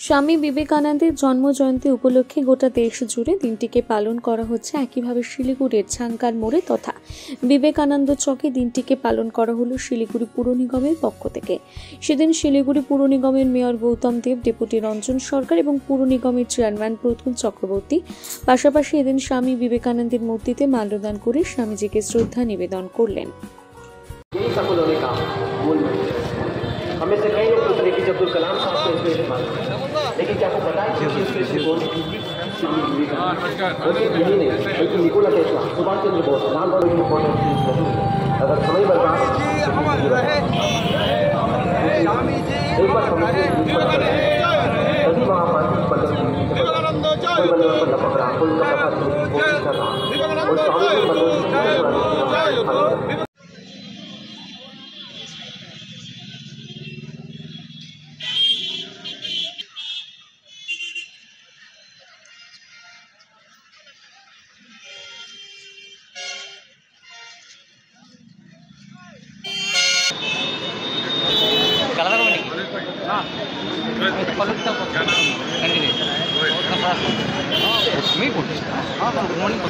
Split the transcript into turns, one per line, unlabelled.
স্বামী বিবেকানন্দের জন্মজয়ন্তী উপলক্ষে গোটা দেশ জুড়ে দিনটিকে পালন করা হচ্ছে। একইভাবে শিলিগুড়ির ছাঙ্কার মোড়ে তথা বিবেকানন্দ চকে দিনটিকে পালন করা হলো শিলিগুড়ি পুর নিগমের পক্ষ থেকে। সেদিন শিলিগুড়ি পুর নিগমের মেয়র গৌতম দেব, ডেপুটি রঞ্জন সরকার এবং পুর নিগমের চেয়ারম্যান প্রতুল চক্রবর্তী পাশাপাশি এদিন স্বামী বিবেকানন্দের মূর্তিতে মাল্যদান করে স্বামীজিকে শ্রদ্ধা নিবেদন করলেন।
हमें से कई लोग पूछ रहे कि अब्दुल कलाम साहब को इंस्पिरेशन मानते हैं, लेकिन क्या आपको पता है कि इंस्पिरेशन कौन है? यही नहीं बल्कि निकोला टेस्ला, सुभाष चंद्र बोस, लाल बहादुर शास्त्री। अगर समय बर्बाद एक बार सभी वहाँ पर कोई बल्ले पर लपक रहा, कोई कोशिश कर रहा और स्वामी
गुड मॉर्निंग